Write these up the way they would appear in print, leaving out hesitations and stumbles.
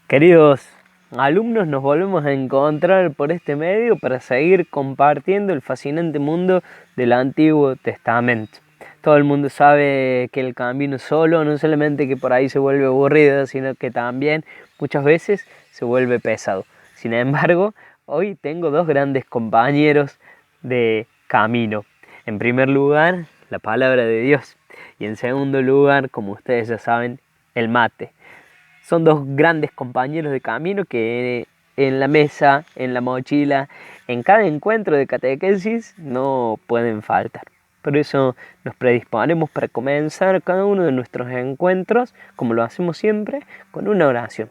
Queridos alumnos, nos volvemos a encontrar por este medio para seguir compartiendo el fascinante mundo del Antiguo Testamento. Todo el mundo sabe que el camino solo no solamente que por ahí se vuelve aburrido, sino que también muchas veces se vuelve pesado. Sin embargo, hoy tengo dos grandes compañeros de camino. En primer lugar, la palabra de Dios. Y en segundo lugar, como ustedes ya saben, el mate. Son dos grandes compañeros de camino que en la mesa, en la mochila, en cada encuentro de catequesis no pueden faltar. Por eso nos predisponemos para comenzar cada uno de nuestros encuentros, como lo hacemos siempre, con una oración.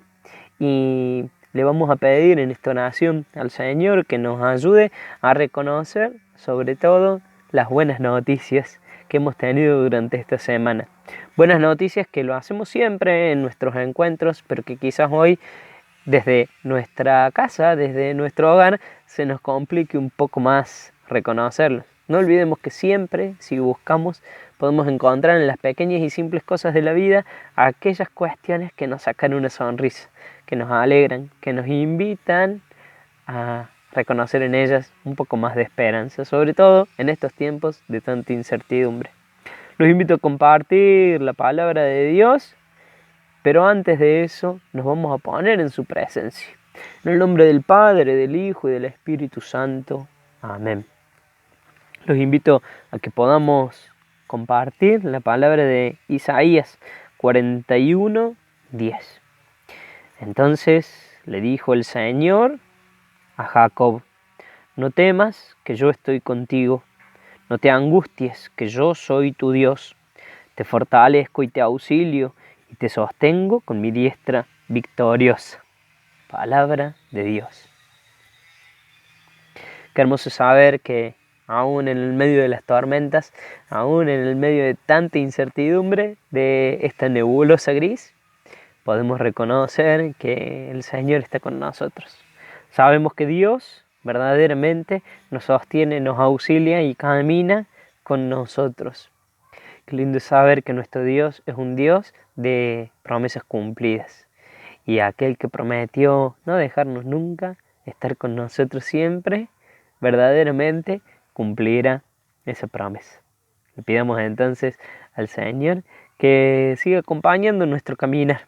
Y le vamos a pedir en esta oración al Señor que nos ayude a reconocer, sobre todo, las buenas noticias que hemos tenido durante esta semana. Buenas noticias que lo hacemos siempre en nuestros encuentros, pero que quizás hoy desde nuestra casa, desde nuestro hogar, se nos complique un poco más reconocerlos. No olvidemos que siempre, si buscamos, podemos encontrar en las pequeñas y simples cosas de la vida aquellas cuestiones que nos sacan una sonrisa, que nos alegran, que nos invitan a reconocer en ellas un poco más de esperanza, sobre todo en estos tiempos de tanta incertidumbre. Los invito a compartir la palabra de Dios, pero antes de eso nos vamos a poner en su presencia. En el nombre del Padre, del Hijo y del Espíritu Santo. Amén. Los invito a que podamos compartir la palabra de Isaías 41:10. Entonces le dijo el Señor a Jacob: no temas, que yo estoy contigo. No te angusties, que yo soy tu Dios. Te fortalezco y te auxilio, y te sostengo con mi diestra victoriosa. Palabra de Dios. Qué hermoso saber que aún en el medio de las tormentas, aún en el medio de tanta incertidumbre, de esta nebulosa gris, podemos reconocer que el Señor está con nosotros. Sabemos que Dios verdaderamente nos sostiene, nos auxilia y camina con nosotros. Qué lindo saber que nuestro Dios es un Dios de promesas cumplidas. Y aquel que prometió no dejarnos nunca, estar con nosotros siempre, verdaderamente cumplirá esa promesa. Le pidamos entonces al Señor que siga acompañando nuestro caminar,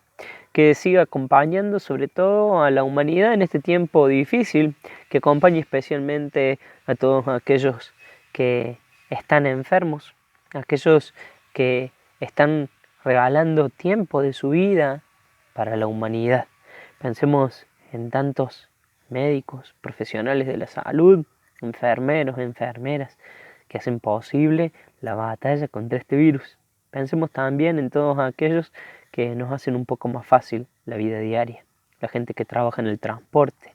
que siga acompañando sobre todo a la humanidad en este tiempo difícil, que acompañe especialmente a todos aquellos que están enfermos, aquellos que están regalando tiempo de su vida para la humanidad. Pensemos en tantos médicos, profesionales de la salud, enfermeros, enfermeras, que hacen posible la batalla contra este virus. Pensemos también en todos aquellos que nos hacen un poco más fácil la vida diaria, la gente que trabaja en el transporte,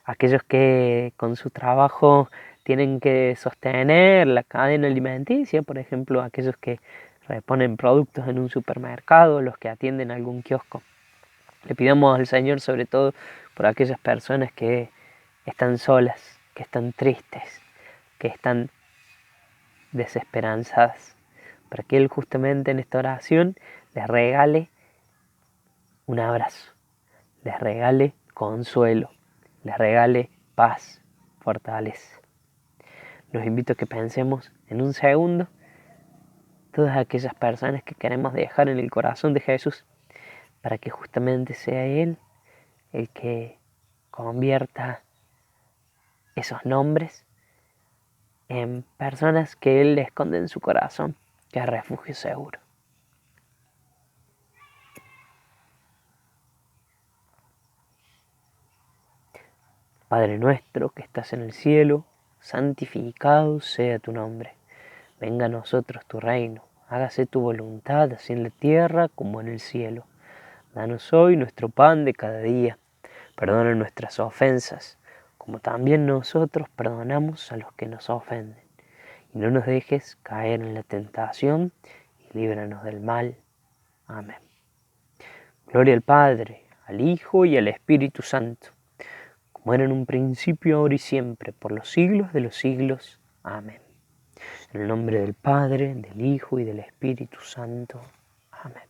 aquellos que con su trabajo tienen que sostener la cadena alimenticia, por ejemplo, aquellos que reponen productos en un supermercado, los que atienden algún kiosco. Le pidamos al Señor sobre todo por aquellas personas que están solas, que están tristes, que están desesperanzadas, para que Él justamente en esta oración les regale un abrazo, les regale consuelo, les regale paz, fortaleza. Los invito a que pensemos en un segundo todas aquellas personas que queremos dejar en el corazón de Jesús, para que justamente sea Él el que convierta esos nombres en personas que Él le esconde en su corazón, que es refugio seguro. Padre nuestro que estás en el cielo, santificado sea tu nombre. Venga a nosotros tu reino, hágase tu voluntad, así en la tierra como en el cielo. Danos hoy nuestro pan de cada día. Perdona nuestras ofensas, como también nosotros perdonamos a los que nos ofenden. Y no nos dejes caer en la tentación, y líbranos del mal. Amén. Gloria al Padre, al Hijo y al Espíritu Santo, como era en un principio, ahora y siempre, por los siglos de los siglos. Amén. En el nombre del Padre, del Hijo y del Espíritu Santo. Amén.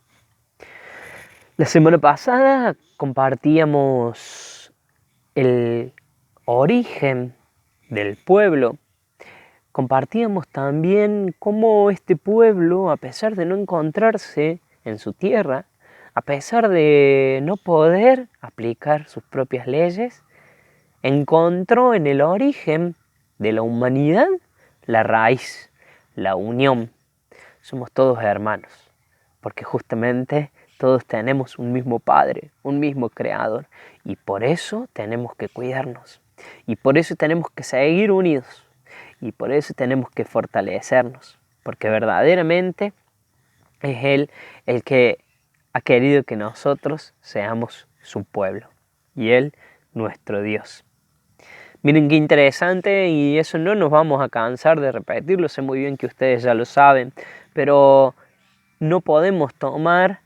La semana pasada compartíamos el origen del pueblo. Compartíamos también cómo este pueblo, a pesar de no encontrarse en su tierra, a pesar de no poder aplicar sus propias leyes, encontró en el origen de la humanidad la raíz, la unión. Somos todos hermanos, porque justamente todos tenemos un mismo Padre, un mismo Creador, y por eso tenemos que cuidarnos, y por eso tenemos que seguir unidos, y por eso tenemos que fortalecernos, porque verdaderamente es Él el que ha querido que nosotros seamos su pueblo, y Él nuestro Dios. Miren qué interesante, y eso no nos vamos a cansar de repetirlo, sé muy bien que ustedes ya lo saben, pero no podemos tomar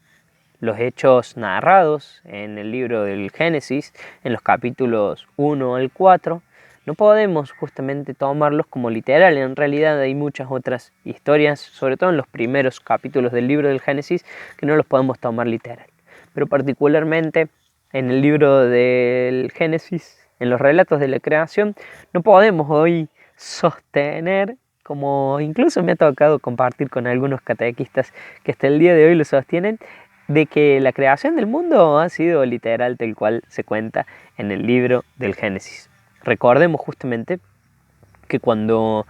los hechos narrados en el libro del Génesis, en los capítulos 1 al 4, no podemos justamente tomarlos como literal. En realidad hay muchas otras historias, sobre todo en los primeros capítulos del libro del Génesis, que no los podemos tomar literal. Pero particularmente en el libro del Génesis, en los relatos de la creación, no podemos hoy sostener, como incluso me ha tocado compartir con algunos catequistas que hasta el día de hoy lo sostienen, de que la creación del mundo ha sido literal tal cual se cuenta en el libro del Génesis. Recordemos justamente que cuando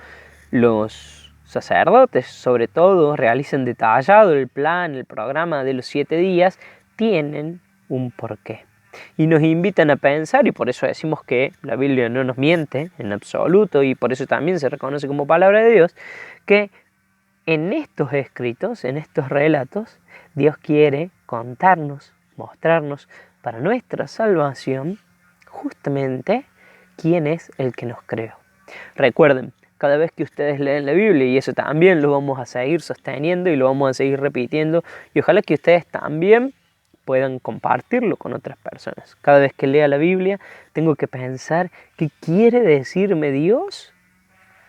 los sacerdotes, sobre todo, realizan detallado el plan, el programa de los 7 días, tienen un porqué. Y nos invitan a pensar, y por eso decimos que la Biblia no nos miente en absoluto, y por eso también se reconoce como palabra de Dios, que en estos escritos, en estos relatos, Dios quiere contarnos, mostrarnos para nuestra salvación justamente quién es el que nos creó. Recuerden, cada vez que ustedes leen la Biblia, y eso también lo vamos a seguir sosteniendo y lo vamos a seguir repitiendo, y ojalá que ustedes también puedan compartirlo con otras personas. Cada vez que lea la Biblia, tengo que pensar qué quiere decirme Dios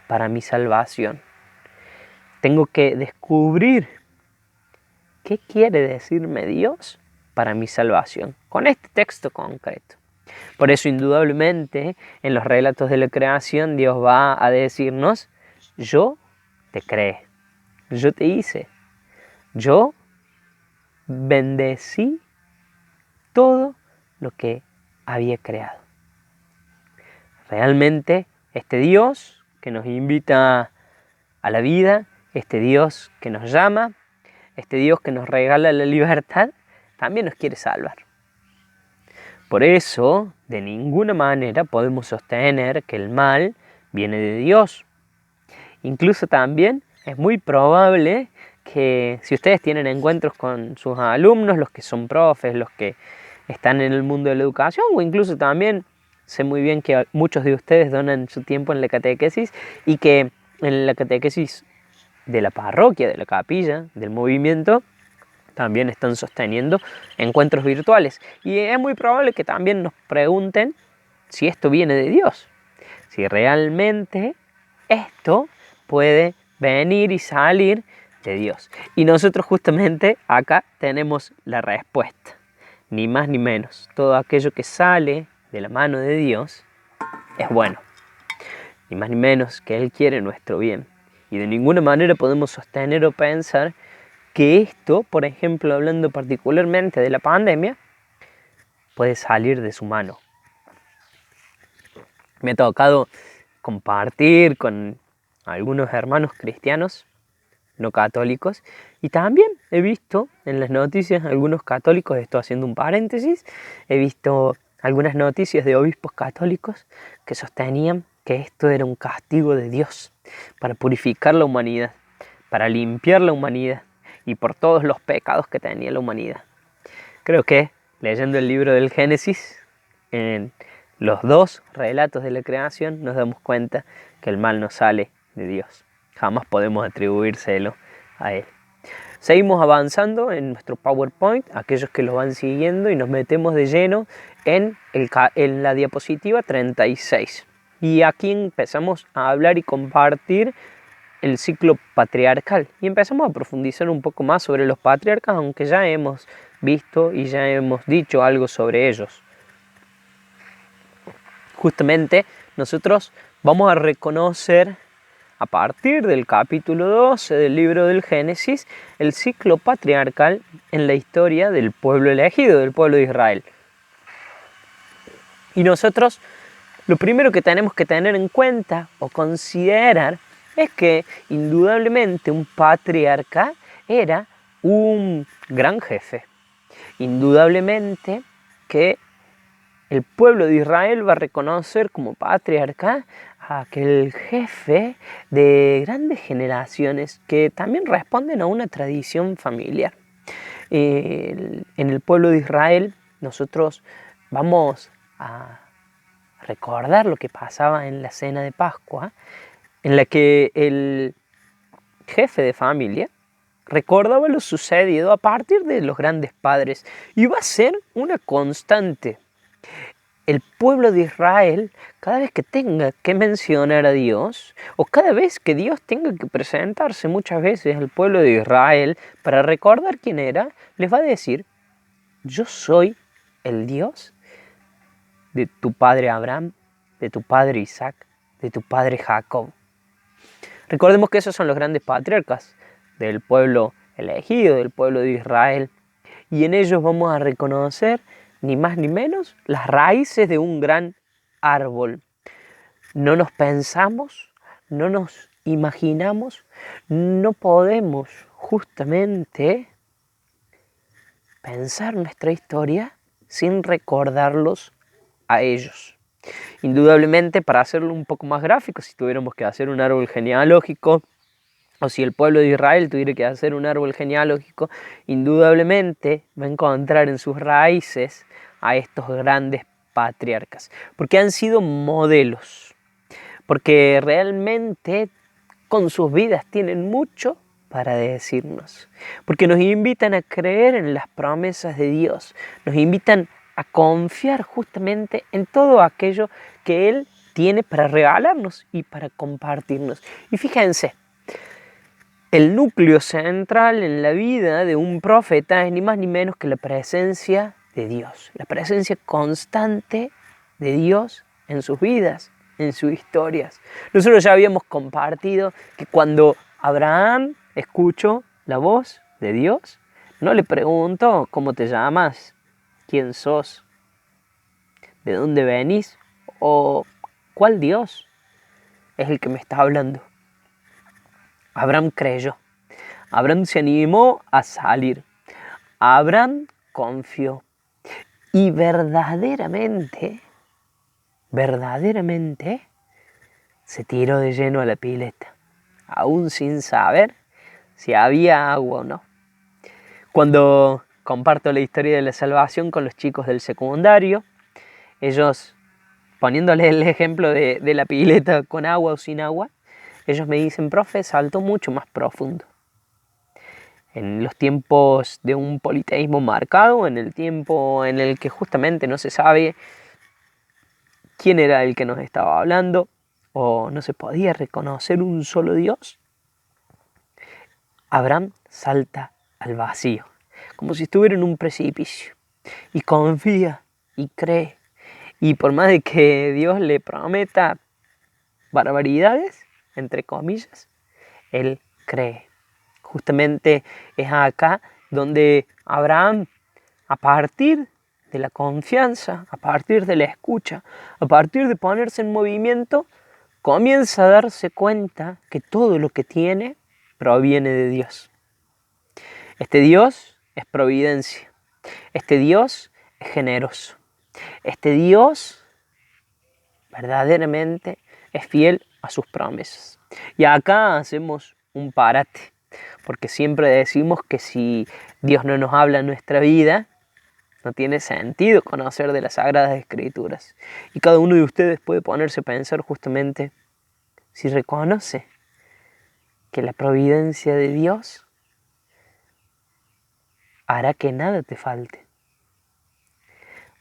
para mi salvación. Tengo que descubrir qué quiere decirme Dios para mi salvación con este texto concreto. Por eso, indudablemente, en los relatos de la creación, Dios va a decirnos: yo te creé, yo te hice, yo bendecí todo lo que había creado. Realmente, este Dios que nos invita a la vida, este Dios que nos llama, este Dios que nos regala la libertad, también nos quiere salvar. Por eso, de ninguna manera podemos sostener que el mal viene de Dios. Incluso también es muy probable que si ustedes tienen encuentros con sus alumnos, los que son profes, los que están en el mundo de la educación, o incluso también sé muy bien que muchos de ustedes donan su tiempo en la catequesis, y que en la catequesis de la parroquia, de la capilla, del movimiento, también están sosteniendo encuentros virtuales. Y es muy probable que también nos pregunten si esto viene de Dios, si realmente esto puede venir y salir de Dios. Y nosotros justamente acá tenemos la respuesta, ni más ni menos. Todo aquello que sale de la mano de Dios es bueno, ni más ni menos que Él quiere nuestro bien. Y de ninguna manera podemos sostener o pensar que esto, por ejemplo, hablando particularmente de la pandemia, puede salir de su mano. Me ha tocado compartir con algunos hermanos cristianos no católicos, y también he visto en las noticias algunos católicos, estoy haciendo un paréntesis, he visto algunas noticias de obispos católicos que sostenían que esto era un castigo de Dios para purificar la humanidad, para limpiar la humanidad y por todos los pecados que tenía la humanidad. Creo que leyendo el libro del Génesis, en los 2 relatos de la creación, nos damos cuenta que el mal no sale de Dios. Jamás podemos atribuírselo a Él. Seguimos avanzando en nuestro PowerPoint, aquellos que lo van siguiendo, y nos metemos de lleno en la diapositiva 36. Y aquí empezamos a hablar y compartir el ciclo patriarcal. Y empezamos a profundizar un poco más sobre los patriarcas, aunque ya hemos visto y ya hemos dicho algo sobre ellos. Justamente nosotros vamos a reconocer a partir del capítulo 12 del libro del Génesis el ciclo patriarcal en la historia del pueblo elegido, del pueblo de Israel. Y nosotros lo primero que tenemos que tener en cuenta o considerar es que indudablemente un patriarca era un gran jefe. Indudablemente que el pueblo de Israel va a reconocer como patriarca a aquel jefe de grandes generaciones que también responden a una tradición familiar. En el pueblo de Israel nosotros vamos a recordar lo que pasaba en la cena de Pascua, en la que el jefe de familia recordaba lo sucedido a partir de los grandes padres y va a ser una constante. El pueblo de Israel, cada vez que tenga que mencionar a Dios, o cada vez que Dios tenga que presentarse muchas veces al pueblo de Israel para recordar quién era, les va a decir: yo soy el Dios de tu padre Abraham, de tu padre Isaac, de tu padre Jacob. Recordemos que esos son los grandes patriarcas del pueblo elegido, del pueblo de Israel, y en ellos vamos a reconocer ni más ni menos las raíces de un gran árbol. No nos pensamos, no nos imaginamos, no podemos justamente pensar nuestra historia sin recordarlos a ellos. Indudablemente, para hacerlo un poco más gráfico, si tuviéramos que hacer un árbol genealógico, o si el pueblo de Israel tuviera que hacer un árbol genealógico, indudablemente va a encontrar en sus raíces a estos grandes patriarcas, porque han sido modelos, porque realmente con sus vidas tienen mucho para decirnos, porque nos invitan a creer en las promesas de Dios, nos invitan a confiar justamente en todo aquello que Él tiene para regalarnos y para compartirnos. Y fíjense, el núcleo central en la vida de un profeta es ni más ni menos que la presencia de Dios, la presencia constante de Dios en sus vidas, en sus historias. Nosotros ya habíamos compartido que cuando Abraham escuchó la voz de Dios, no le preguntó cómo te llamas, quién sos, de dónde venís o cuál Dios es el que me está hablando. Abraham creyó. Abraham se animó a salir. Abraham confió. Y verdaderamente se tiró de lleno a la pileta, aún sin saber si había agua o no. Cuando comparto la historia de la salvación con los chicos del secundario, ellos, poniéndoles el ejemplo de la pileta con agua o sin agua, ellos me dicen: profe, saltó mucho más profundo. En los tiempos de un politeísmo marcado, en el tiempo en el que justamente no se sabe quién era el que nos estaba hablando, o no se podía reconocer un solo Dios, Abraham salta al vacío, como si estuviera en un precipicio, y confía y cree. Y por más de que Dios le prometa barbaridades, entre comillas, él cree. Justamente es acá donde Abraham, a partir de la confianza, a partir de la escucha, a partir de ponerse en movimiento, comienza a darse cuenta que todo lo que tiene proviene de Dios. Este Dios es providencia. Este Dios es generoso. Este Dios verdaderamente es fiel a sus promesas. Y acá hacemos un parate, porque siempre decimos que si Dios no nos habla en nuestra vida, no tiene sentido conocer de las Sagradas Escrituras. Y cada uno de ustedes puede ponerse a pensar justamente si reconoce que la providencia de Dios hará que nada te falte.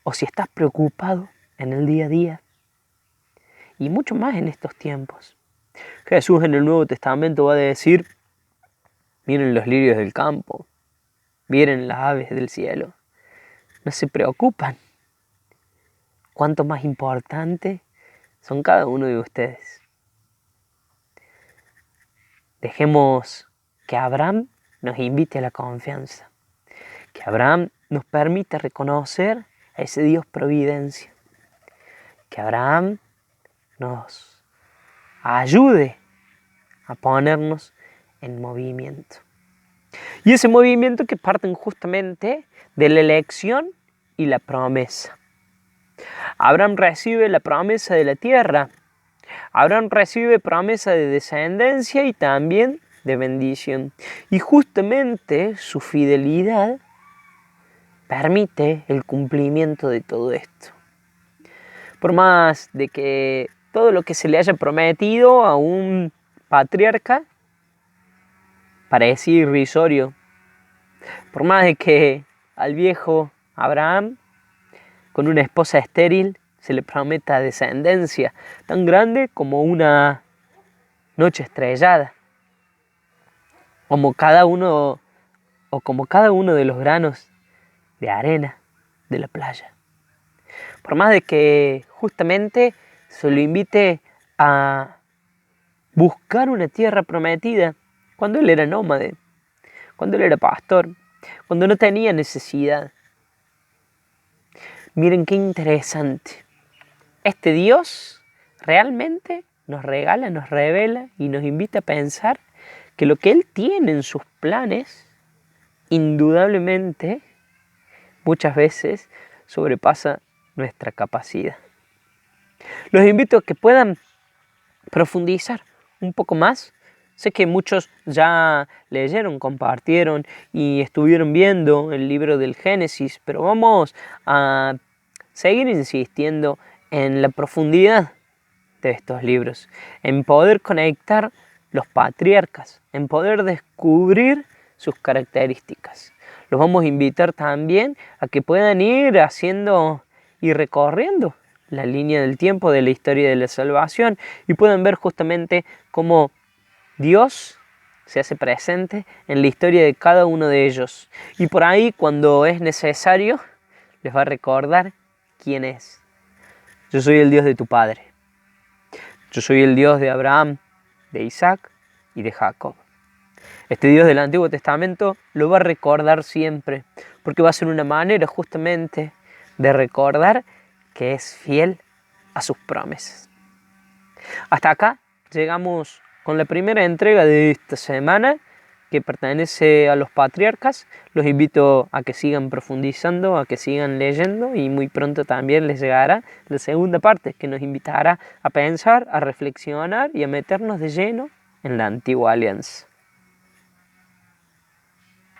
O si estás preocupado en el día a día, y mucho más en estos tiempos. Jesús en el Nuevo Testamento va a decir: miren los lirios del campo, Miren las aves del cielo. No se preocupan. Cuánto más importante son cada uno de ustedes. Dejemos que Abraham nos invite a la confianza. Que Abraham nos permita reconocer a ese Dios providencia. Que Abraham nos ayude a ponernos en movimiento. Y ese movimiento que parten justamente de la elección y la promesa. Abraham recibe la promesa de la tierra. Abraham recibe promesa de descendencia y también de bendición. Y justamente su fidelidad permite el cumplimiento de todo esto. Por más de que todo lo que se le haya prometido a un patriarca parecía irrisorio, por más de que al viejo Abraham, con una esposa estéril, se le prometa descendencia tan grande como una noche estrellada, como cada uno de los granos de arena de la playa. Por más de que justamente se lo invite a buscar una tierra prometida, cuando él era nómade, cuando él era pastor, cuando no tenía necesidad. Miren qué interesante. Este Dios realmente nos regala, nos revela y nos invita a pensar que lo que Él tiene en sus planes, indudablemente, muchas veces sobrepasa nuestra capacidad. Los invito a que puedan profundizar un poco más. Sé que muchos ya leyeron, compartieron y estuvieron viendo el libro del Génesis, pero vamos a seguir insistiendo en la profundidad de estos libros, en poder conectar los patriarcas, en poder descubrir sus características. Los vamos a invitar también a que puedan ir haciendo y recorriendo la línea del tiempo de la historia de la salvación y puedan ver justamente cómo Dios se hace presente en la historia de cada uno de ellos. Y por ahí, cuando es necesario, les va a recordar quién es. Yo soy el Dios de tu padre. Yo soy el Dios de Abraham, de Isaac y de Jacob. Este Dios del Antiguo Testamento lo va a recordar siempre, porque va a ser una manera justamente de recordar que es fiel a sus promesas. Hasta acá llegamos con la primera entrega de esta semana que pertenece a los patriarcas. Los invito a que sigan profundizando, a que sigan leyendo y muy pronto también les llegará la segunda parte que nos invitará a pensar, a reflexionar y a meternos de lleno en la antigua alianza.